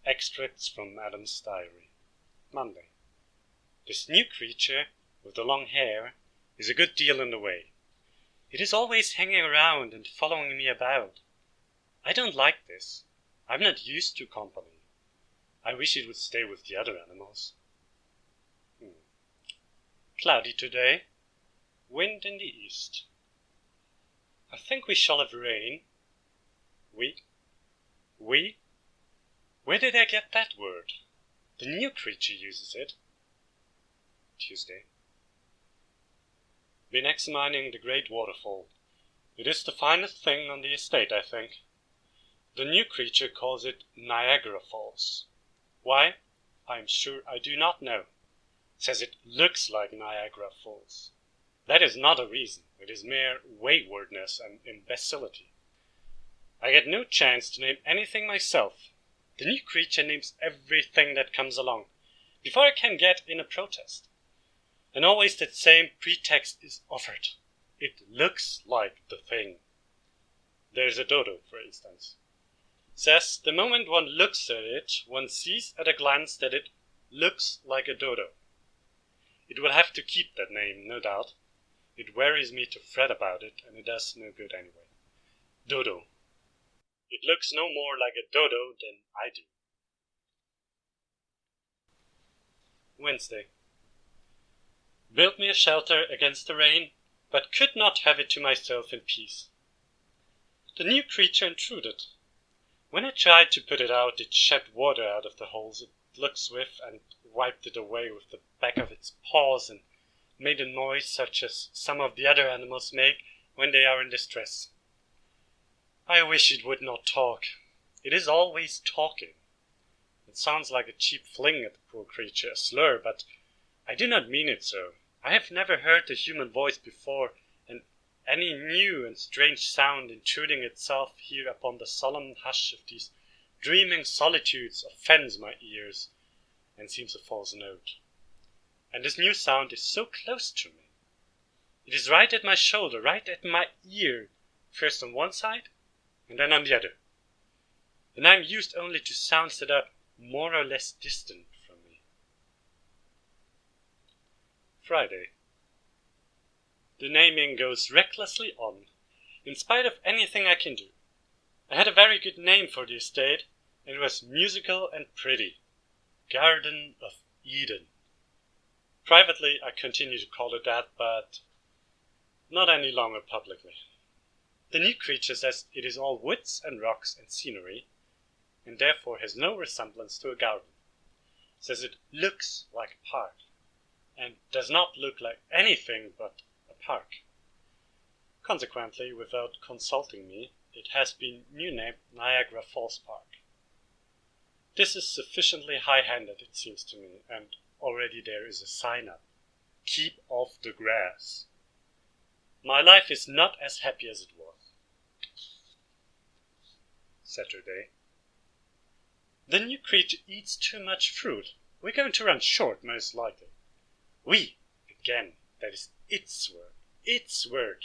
Extracts from Adam's diary. Monday. This new creature with the long hair is a good deal in the way. It is always hanging around and following me about. I don't like this. I'm not used to company. I wish it would stay with the other animals. Cloudy today. Wind in the east. I think we shall have rain. We? Where did I get that word? The new creature uses it. Tuesday. Been examining the great waterfall. It is the finest thing on the estate, I think. The new creature calls it Niagara Falls. Why? I am sure I do not know. Says it looks like Niagara Falls. That is not a reason. It is mere waywardness and imbecility. I get no chance to name anything myself. The new creature names everything that comes along, before I can get in a protest. And always that same pretext is offered. It looks like the thing. There's a dodo, for instance. Says the moment one looks at it, one sees at a glance that it looks like a dodo. It will have to keep that name, no doubt. It wearies me to fret about it, and it does no good anyway. Dodo. It looks no more like a dodo than I do. Wednesday. Built me a shelter against the rain, but could not have it to myself in peace. The new creature intruded. When I tried to put it out, it shed water out of the holes it looks with and wiped it away with the back of its paws and made a noise such as some of the other animals make when they are in distress. I wish it would not talk. It is always talking. It sounds like a cheap fling at the poor creature, a slur, but I do not mean it so. I have never heard a human voice before, and any new and strange sound intruding itself here upon the solemn hush of these dreaming solitudes offends my ears, and seems a false note. And this new sound is so close to me. It is right at my shoulder, right at my ear, first on one side, and then on the other. And I am used only to sounds that are more or less distant from me. Friday. The naming goes recklessly on, in spite of anything I can do. I had a very good name for the estate, and it was musical and pretty. Garden of Eden. Privately, I continue to call it that, but not any longer publicly. The new creature says it is all woods and rocks and scenery, and therefore has no resemblance to a garden. Says it looks like a park, and does not look like anything but a park. Consequently, without consulting me, it has been new named Niagara Falls Park. This is sufficiently high-handed, it seems to me, and already there is a sign up. Keep off the grass. My life is not as happy as it was. Saturday. The new creature eats too much fruit. We're going to run short, most likely. We, again, that is its word. Its word.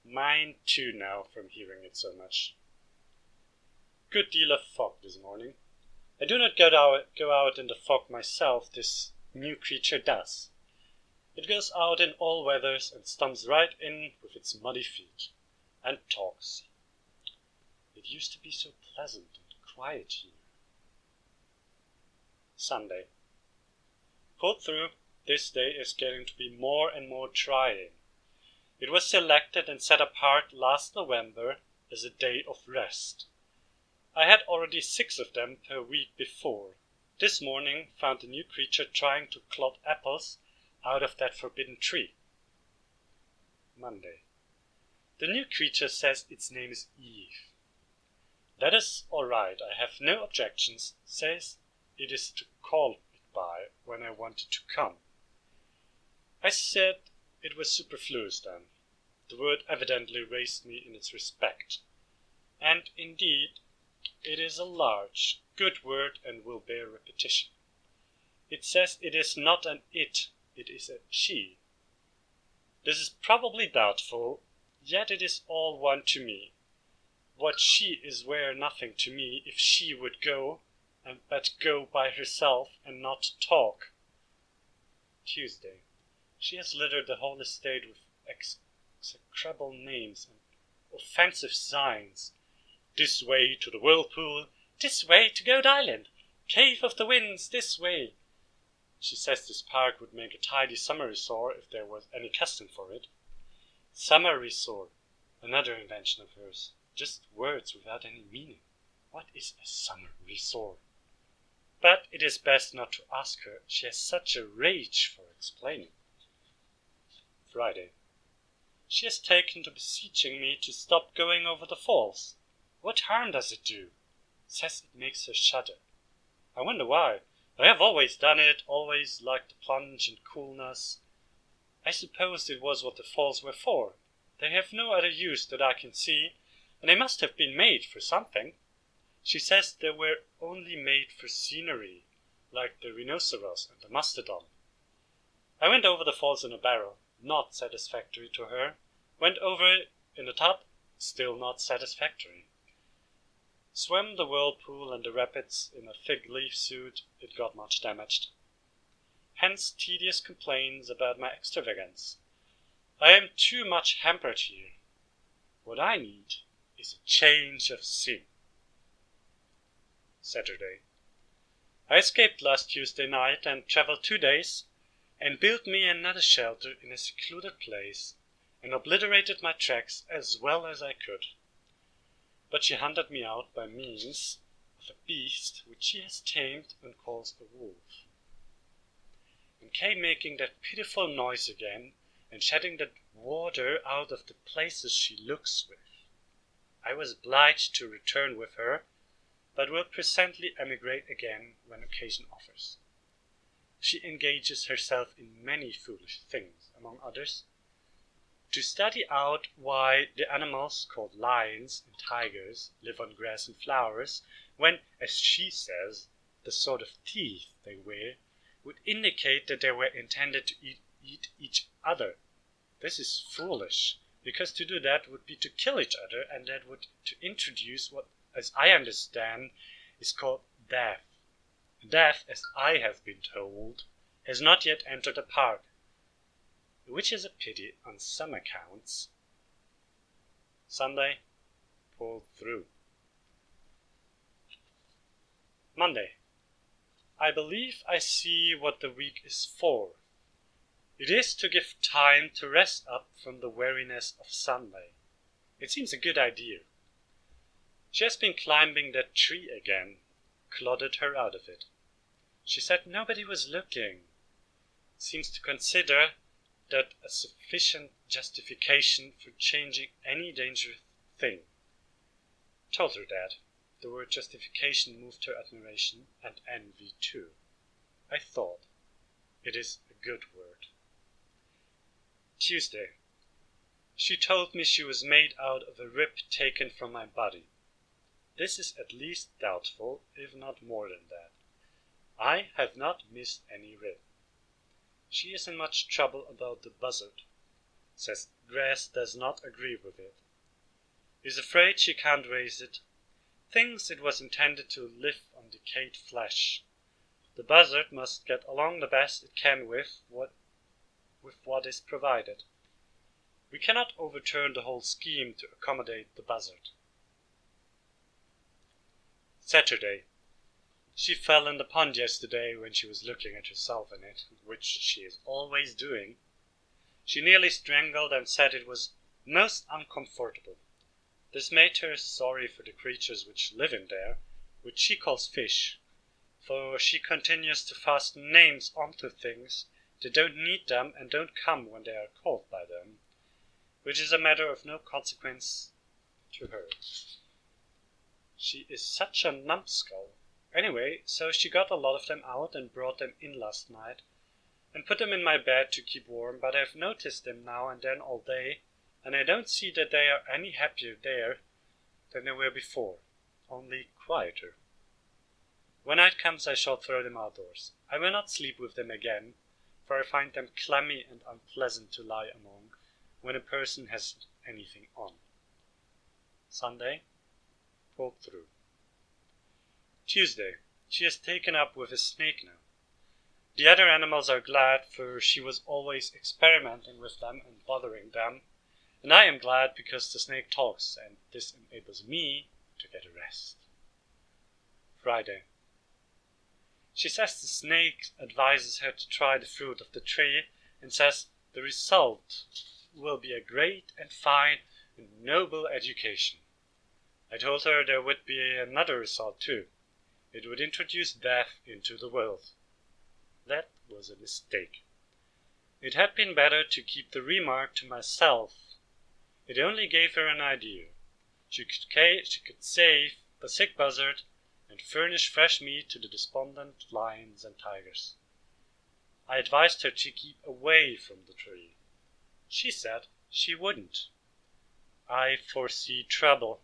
Mine too now from hearing it so much. Good deal of fog this morning. I do not go out in the fog myself, this new creature does. It goes out in all weathers and stumps right in with its muddy feet, and talks. It used to be so pleasant and quiet here. Sunday. Pulled through, this day is getting to be more and more trying. It was selected and set apart last November as a day of rest. I had already 6 of them per week before. This morning found the new creature trying to clod apples out of that forbidden tree. Monday. The new creature says its name is Eve. That is all right, I have no objections, says it is to call it by when I want it to come. I said it was superfluous then. The word evidently raised me in its respect. And indeed, it is a large, good word and will bear repetition. It says it is not an it is a she. This is probably doubtful, yet it is all one to me. What she is were nothing to me if she would go, but go by herself and not talk. Tuesday. She has littered the whole estate with execrable names and offensive signs. This way to the whirlpool, this way to Goat Island, Cave of the Winds this way. She says this park would make a tidy summer resort if there was any custom for it. Summer resort, another invention of hers. Just words without any meaning. What is a summer resort? But it is best not to ask her. She has such a rage for explaining. Friday. She has taken to beseeching me to stop going over the falls. What harm does it do? Says it makes her shudder. I wonder why. I have always done it, always liked the plunge and coolness. I supposed it was what the falls were for. They have no other use that I can see, and they must have been made for something. She says they were only made for scenery, like the rhinoceros and the mastodon. I went over the falls in a barrel, not satisfactory to her. Went over in a tub, still not satisfactory. Swam the whirlpool and the rapids in a fig leaf suit, it got much damaged. Hence tedious complaints about my extravagance. I am too much hampered here. What I need is a change of scene. Saturday. I escaped last Tuesday night and travelled 2 days, and built me another shelter in a secluded place, and obliterated my tracks as well as I could. But she hunted me out by means of a beast which she has tamed and calls a wolf, and came making that pitiful noise again, and shedding that water out of the places she looks with. I was obliged to return with her, but will presently emigrate again when occasion offers. She engages herself in many foolish things, among others, to study out why the animals called lions and tigers live on grass and flowers, when, as she says, the sort of teeth they wear would indicate that they were intended to eat each other. This is foolish, because to do that would be to kill each other, and that would to introduce what, as I understand, is called death. Death, as I have been told, has not yet entered the park, which is a pity on some accounts. Sunday, pulled through. Monday. I believe I see what the week is for. It is to give time to rest up from the weariness of Sunday. It seems a good idea. She has been climbing that tree again, clodded her out of it. She said nobody was looking. Seems to consider that a sufficient justification for changing any dangerous thing. Told her that. The word justification moved her admiration and envy too. I thought, it is a good word. Tuesday. She told me she was made out of a rib taken from my body. This is at least doubtful, if not more than that. I have not missed any rib. She is in much trouble about the buzzard. Says grass does not agree with it. Is afraid she can't raise it. Thinks it was intended to live on decayed flesh. The buzzard must get along the best it can with what is provided. We cannot overturn the whole scheme to accommodate the buzzard. Saturday. She fell in the pond yesterday when she was looking at herself in it, which she is always doing. She nearly strangled and said it was most uncomfortable. This made her sorry for the creatures which live in there, which she calls fish, for she continues to fasten names onto things that don't need them and don't come when they are called by them, which is a matter of no consequence to her. She is such a numbskull. Anyway, so she got a lot of them out and brought them in last night, and put them in my bed to keep warm, but I've noticed them now and then all day, and I don't see that they are any happier there than they were before, only quieter. When night comes I shall throw them outdoors. I will not sleep with them again, for I find them clammy and unpleasant to lie among when a person has anything on. Sunday, pulled through. Tuesday. She is taken up with a snake now. The other animals are glad, for she was always experimenting with them and bothering them. And I am glad because the snake talks, and this enables me to get a rest. Friday. She says the snake advises her to try the fruit of the tree and says the result will be a great and fine and noble education. I told her there would be another result too. It would introduce death into the world. That was a mistake. It had been better to keep the remark to myself. It only gave her an idea. She could save the sick buzzard and furnish fresh meat to the despondent lions and tigers. I advised her to keep away from the tree. She said she wouldn't. I foresee trouble.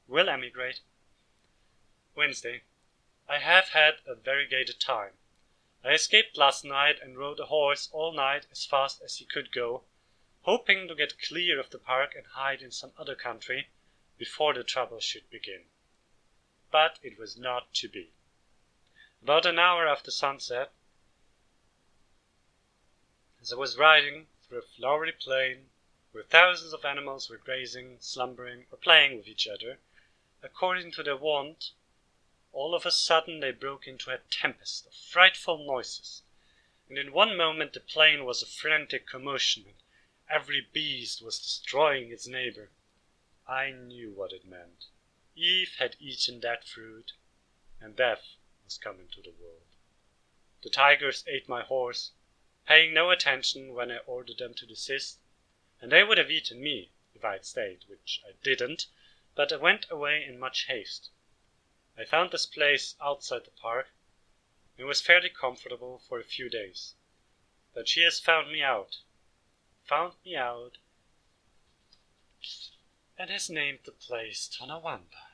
Will emigrate. Wednesday. I have had a variegated time. I escaped last night and rode a horse all night as fast as he could go, hoping to get clear of the park and hide in some other country before the trouble should begin. But it was not to be. About an hour after sunset, as I was riding through a flowery plain where thousands of animals were grazing, slumbering, or playing with each other, according to their wont, all of a sudden they broke into a tempest of frightful noises, and in one moment the plain was a frantic commotion, and every beast was destroying its neighbor. I knew what it meant. Eve had eaten that fruit, and death was coming to the world. The tigers ate my horse, paying no attention when I ordered them to desist, and they would have eaten me if I had stayed, which I didn't, but I went away in much haste. I found this place outside the park, and was fairly comfortable for a few days. But she has found me out, and has named the place Tonawanda.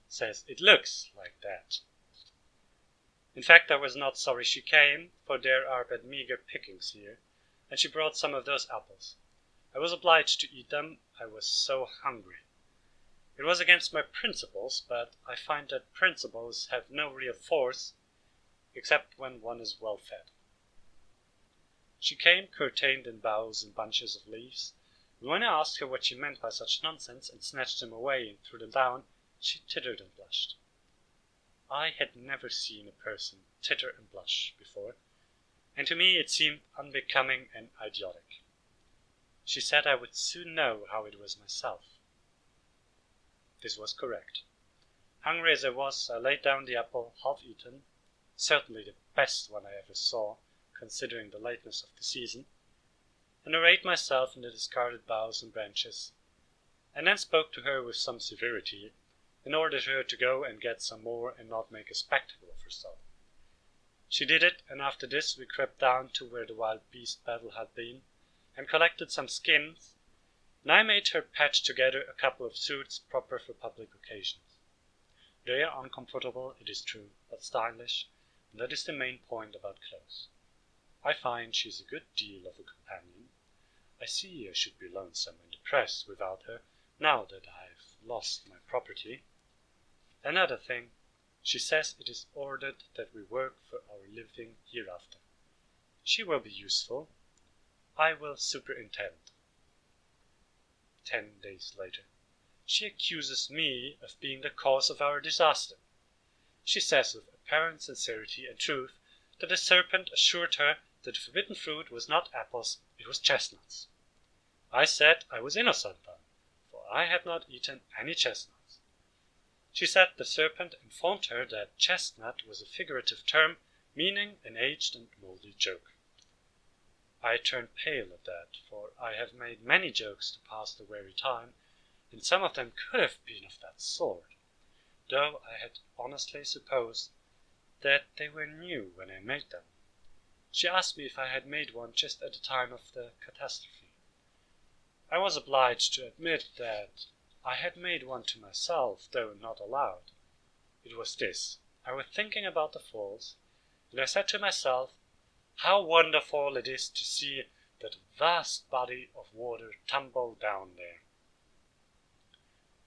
Says it looks like that. In fact, I was not sorry she came, for there are but meager pickings here, and she brought some of those apples. I was obliged to eat them, I was so hungry. It was against my principles, but I find that principles have no real force, except when one is well fed. She came curtained in boughs and bunches of leaves, and when I asked her what she meant by such nonsense, and snatched them away and threw them down, she tittered and blushed. I had never seen a person titter and blush before, and to me it seemed unbecoming and idiotic. She said I would soon know how it was myself. This was correct. Hungry as I was, I laid down the apple half eaten, certainly the best one I ever saw, considering the lateness of the season, and arrayed myself in the discarded boughs and branches, and then spoke to her with some severity, and ordered her to go and get some more and not make a spectacle of herself. She did it, and after this we crept down to where the wild beast battle had been, and collected some skins, and I made her patch together a couple of suits proper for public occasions. They are uncomfortable, it is true, but stylish, and that is the main point about clothes. I find she is a good deal of a companion. I see I should be lonesome and depressed without her, now that I've lost my property. Another thing, she says it is ordered that we work for our living hereafter. She will be useful. I will superintend. 10 days later. She accuses me of being the cause of our disaster. She says with apparent sincerity and truth that the serpent assured her that the forbidden fruit was not apples, it was chestnuts. I said I was innocent then, for I had not eaten any chestnuts. She said the serpent informed her that chestnut was a figurative term meaning an aged and moldy joke. I turned pale at that, for I have made many jokes to pass the weary time, and some of them could have been of that sort, though I had honestly supposed that they were new when I made them. She asked me if I had made one just at the time of the catastrophe. I was obliged to admit that I had made one to myself, though not aloud. It was this: I was thinking about the falls, and I said to myself, how wonderful it is to see that vast body of water tumble down there.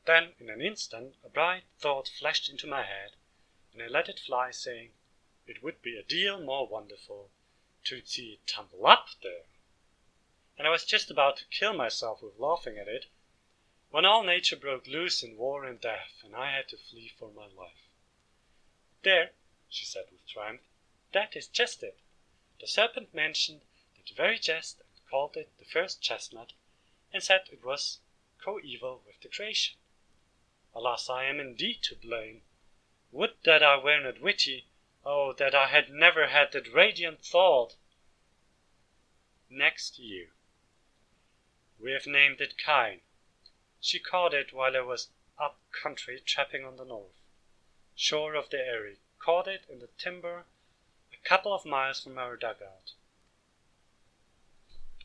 Then, in an instant, a bright thought flashed into my head, and I let it fly, saying, "It would be a deal more wonderful to see it tumble up there." And I was just about to kill myself with laughing at it, when all nature broke loose in war and death, and I had to flee for my life. "There," she said with triumph, "that is just it. The serpent mentioned that very jest and called it the first chestnut, and said it was coeval with the creation. Alas, I am indeed to blame. Would that I were not witty. Oh, that I had never had that radiant thought." Next year. We have named it Kine. She caught it while I was up country trapping on the north shore of the Erie. Caught it in the timber a couple of miles from our dugout.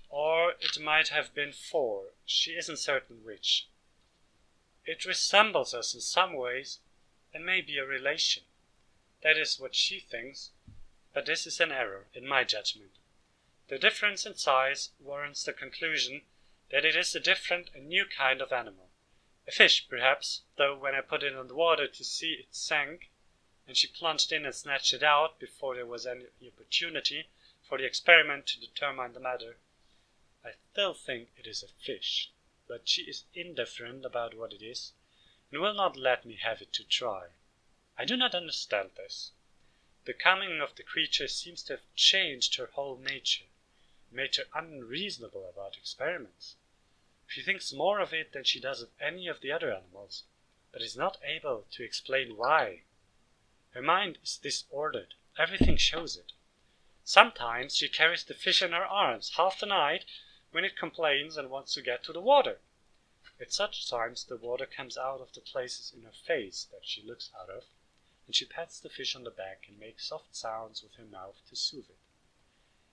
Or it might have been 4. She isn't certain which. It resembles us in some ways, and may be a relation. That is what she thinks, but this is an error, in my judgment. The difference in size warrants the conclusion that it is a different and new kind of animal. A fish, perhaps, though when I put it in the water to see it sank, and she plunged in and snatched it out before there was any opportunity for the experiment to determine the matter, I still think it is a fish, but she is indifferent about what it is, and will not let me have it to try. I do not understand this. The coming of the creature seems to have changed her whole nature, made her unreasonable about experiments. She thinks more of it than she does of any of the other animals, but is not able to explain why. Her mind is disordered, everything shows it. Sometimes she carries the fish in her arms half the night when it complains and wants to get to the water. At such times the water comes out of the places in her face that she looks out of, and she pats the fish on the back and makes soft sounds with her mouth to soothe it,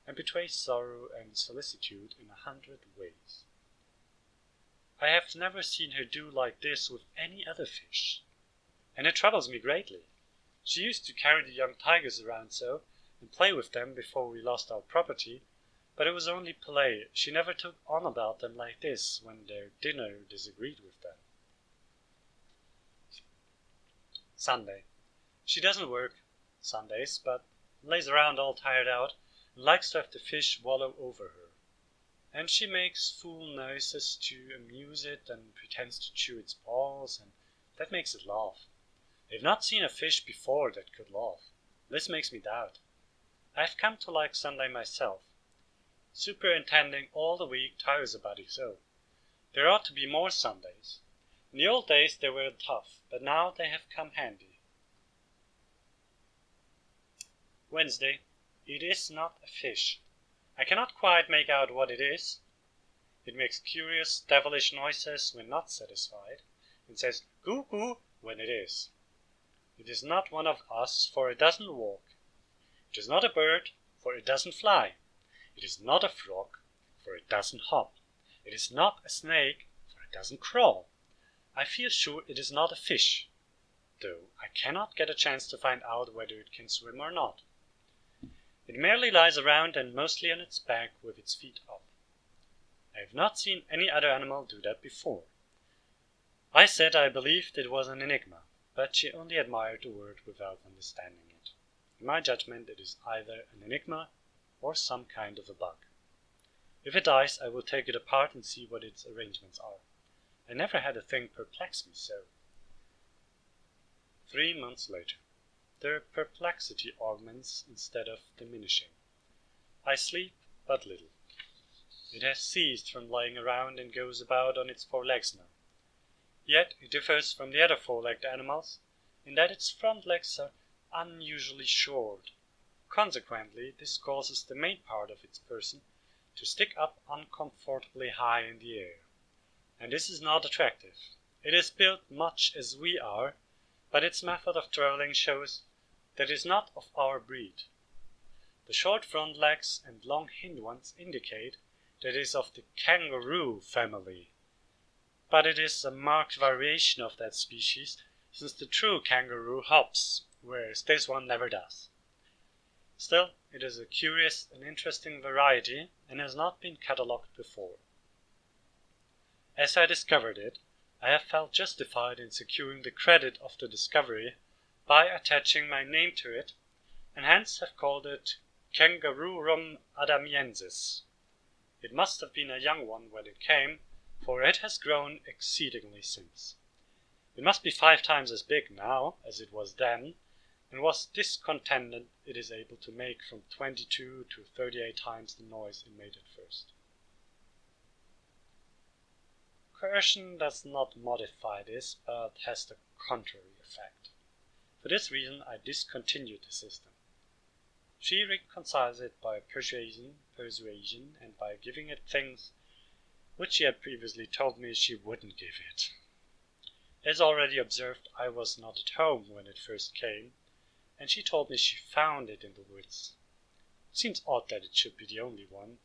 and betrays sorrow and solicitude in 100 ways. I have never seen her do like this with any other fish, and it troubles me greatly. She used to carry the young tigers around so, and play with them before we lost our property, but it was only play. She never took on about them like this when their dinner disagreed with them. Sunday. She doesn't work Sundays, but lays around all tired out, and likes to have the fish wallow over her. And she makes fool noises to amuse it, and pretends to chew its balls, and that makes it laugh. I have not seen a fish before that could laugh. This makes me doubt. I have come to like Sunday myself. Superintending all the week tires a body so. There ought to be more Sundays. In the old days they were tough, but now they have come handy. Wednesday. It is not a fish. I cannot quite make out what it is. It makes curious, devilish noises when not satisfied, and says "goo goo" when it is. It is not one of us, for it doesn't walk. It is not a bird, for it doesn't fly. It is not a frog, for it doesn't hop. It is not a snake, for it doesn't crawl. I feel sure it is not a fish, though I cannot get a chance to find out whether it can swim or not. It merely lies around and mostly on its back with its feet up. I have not seen any other animal do that before. I said I believed it was an enigma, but she only admired the word without understanding it. In my judgment, it is either an enigma or some kind of a bug. If it dies, I will take it apart and see what its arrangements are. I never had a thing perplex me so. 3 months later. The perplexity augments instead of diminishing. I sleep but little. It has ceased from lying around and goes about on its 4 legs now. Yet it differs from the other 4-legged animals in that its front legs are unusually short. Consequently, this causes the main part of its person to stick up uncomfortably high in the air. And this is not attractive. It is built much as we are, but its method of traveling shows that it is not of our breed. The short front legs and long hind ones indicate that it is of the kangaroo family, but it is a marked variation of that species, since the true kangaroo hops, whereas this one never does. Still, it is a curious and interesting variety and has not been catalogued before. As I discovered it, I have felt justified in securing the credit of the discovery by attaching my name to it, and hence have called it Kangarurum adamiensis. It must have been a young one when it came, for it has grown exceedingly since. It must be 5 times as big now as it was then, and was discontented it is able to make from 22 to 38 times the noise it made at first. Coercion does not modify this, but has the contrary effect. For this reason I discontinued the system. She reconciles it by persuasion, and by giving it things which she had previously told me she wouldn't give it. As already observed, I was not at home when it first came, and she told me she found it in the woods. It seems odd that it should be the only one,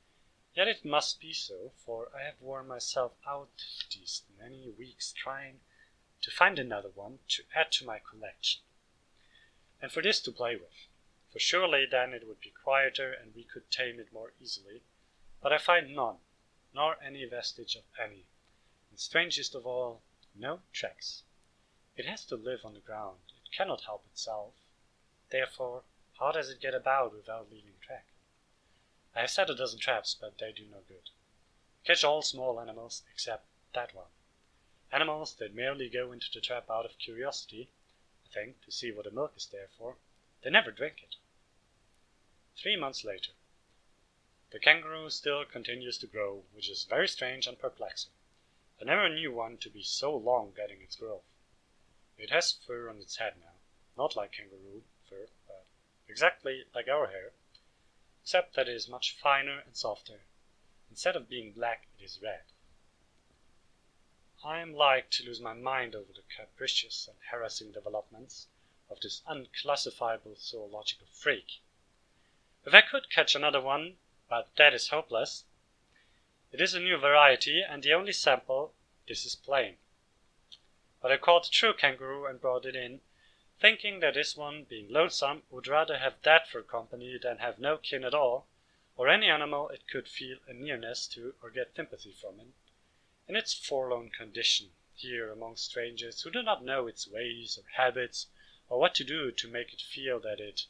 yet it must be so, for I have worn myself out these many weeks trying to find another one to add to my collection, and for this to play with, for surely then it would be quieter and we could tame it more easily, but I find none, nor any vestige of any, and strangest of all, no tracks. It has to live on the ground, it cannot help itself. Therefore, how does it get about without leaving a track? I have set a dozen traps, but they do no good. I catch all small animals except that one. Animals that merely go into the trap out of curiosity, I think, to see what the milk is there for. They never drink it. 3 months later. The kangaroo still continues to grow, which is very strange and perplexing. I never knew one to be so long getting its growth. It has fur on its head now, not like kangaroo fur, but exactly like our hair, except that it is much finer and softer. Instead of being black, it is red. I am like to lose my mind over the capricious and harassing developments of this unclassifiable zoological freak. If I could catch another one, but that is hopeless. It is a new variety, and the only sample, this is plain. But I caught a true kangaroo and brought it in, thinking that this one, being lonesome, would rather have that for company than have no kin at all, or any animal it could feel a nearness to or get sympathy from it, in its forlorn condition, here among strangers who do not know its ways or habits, or what to do to make it feel that it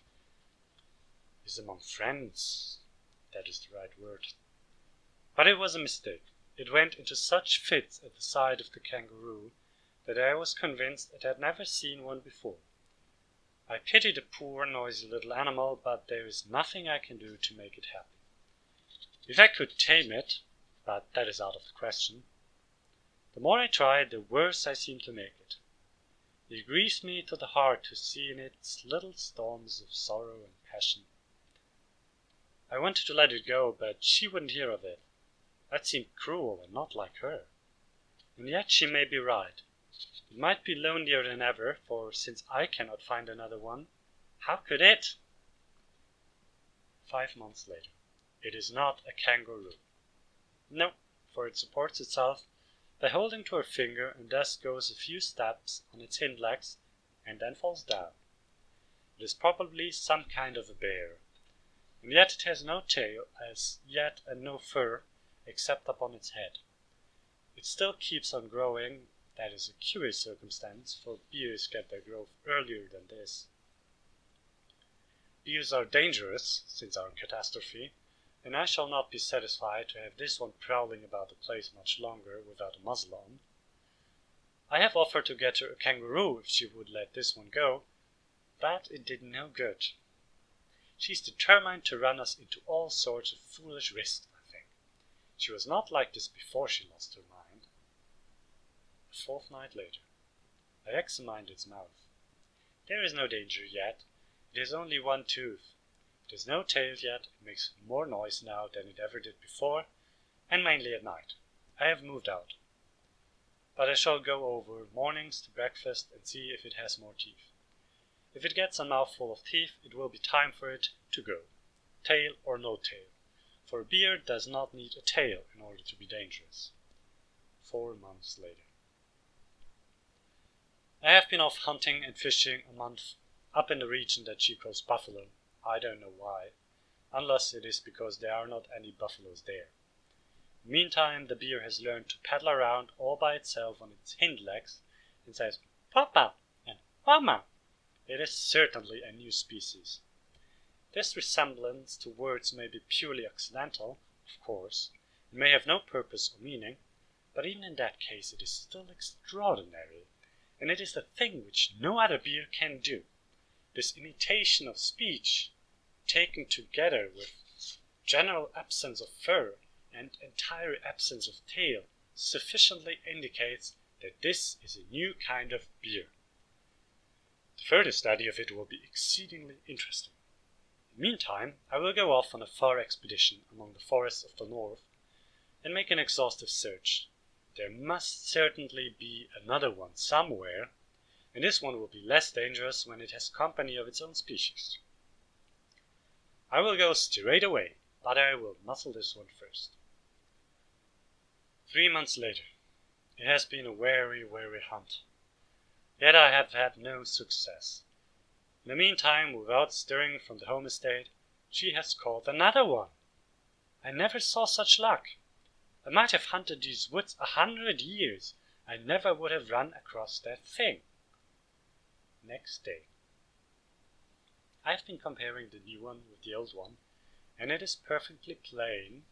is among friends. That is the right word. But it was a mistake. It went into such fits at the sight of the kangaroo that I was convinced it had never seen one before. I pity the poor, noisy little animal, but there is nothing I can do to make it happy. If I could tame it, but that is out of the question. The more I try, the worse I seem to make it. It grieves me to the heart to see in its little storms of sorrow and passion. I wanted to let it go, but she wouldn't hear of it. That seemed cruel and not like her. And yet she may be right. It might be lonelier than ever, for since I cannot find another one, how could it? 5 months later. It is not a kangaroo. No, for it supports itself by holding to her finger and thus goes a few steps on its hind legs and then falls down. It is probably some kind of a bear, and yet it has no tail as yet and no fur except upon its head. It still keeps on growing. That is a curious circumstance, for bears get their growth earlier than this. Bears are dangerous since our catastrophe, and I shall not be satisfied to have this one prowling about the place much longer without a muzzle on. I have offered to get her a kangaroo if she would let this one go, but it did no good. She is determined to run us into all sorts of foolish risks, I think. She was not like this before she lost her mind. A fortnight later. I examined its mouth. There is no danger yet. It has only one tooth. It has no tail yet. It makes more noise now than it ever did before, and mainly at night. I have moved out. But I shall go over mornings to breakfast and see if it has more teeth. If it gets a mouthful of teeth, it will be time for it to go, tail or no tail, for a bear does not need a tail in order to be dangerous. 4 months later. I have been off hunting and fishing a month up in the region that she calls buffalo. I don't know why, unless it is because there are not any buffaloes there. Meantime, the bear has learned to paddle around all by itself on its hind legs and says "Papa" and "Mama." it is certainly a new species. This resemblance to words may be purely accidental, of course, and may have no purpose or meaning, but even in that case it is still extraordinary, and it is a thing which no other beer can do. This imitation of speech, taken together with general absence of fur and entire absence of tail, sufficiently indicates that this is a new kind of beer. The further study of it will be exceedingly interesting. In the meantime, I will go off on a far expedition among the forests of the north and make an exhaustive search. There must certainly be another one somewhere, and this one will be less dangerous when it has company of its own species. I will go straight away, but I will muzzle this one first. 3 months later. It has been a weary hunt. Yet I have had no success. In the meantime, without stirring from the home estate, she has caught another one. I never saw such luck. I might have hunted these woods 100 years. I never would have run across that thing. Next day. I have been comparing the new one with the old one, and it is perfectly plain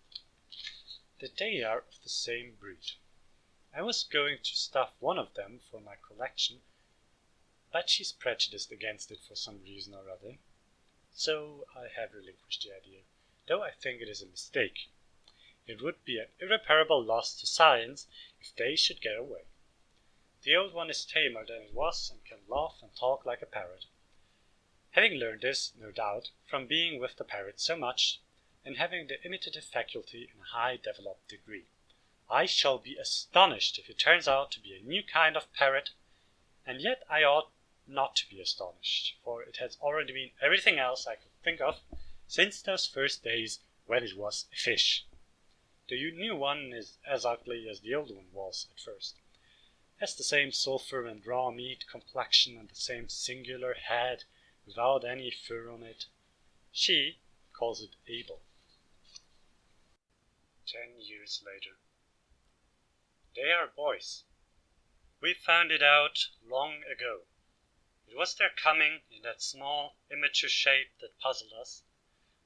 that they are of the same breed. I was going to stuff one of them for my collection, but she's prejudiced against it for some reason or other, so I have relinquished the idea, though I think it is a mistake. It would be an irreparable loss to science if they should get away. The old one is tamer than it was and can laugh and talk like a parrot. Having learned this, no doubt, from being with the parrot so much, and having the imitative faculty in a high developed degree, I shall be astonished if it turns out to be a new kind of parrot, and yet I ought not to be astonished, for it has already been everything else I could think of since those first days when it was a fish. The new one is as ugly as the old one was at first, has the same sulphur and raw meat complexion and the same singular head without any fur on it. She calls it Abel. 10 years later. They are boys. We found it out long ago. It was their coming in that small, immature shape that puzzled us.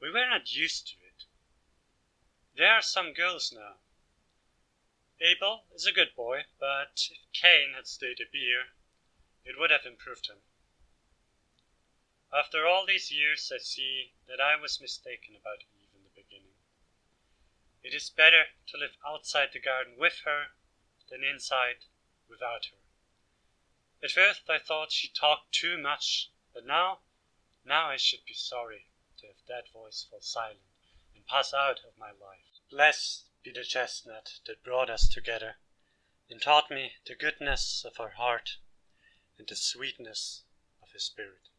We were not used to it. There are some girls now. Abel is a good boy, but if Cain had stayed a beer, it would have improved him. After all these years, I see that I was mistaken about Eve in the beginning. It is better to live outside the garden with her than inside without her. At first I thought she talked too much, but now I should be sorry to have that voice fall silent and pass out of my life. Blessed be the chestnut that brought us together and taught me the goodness of her heart and the sweetness of her spirit.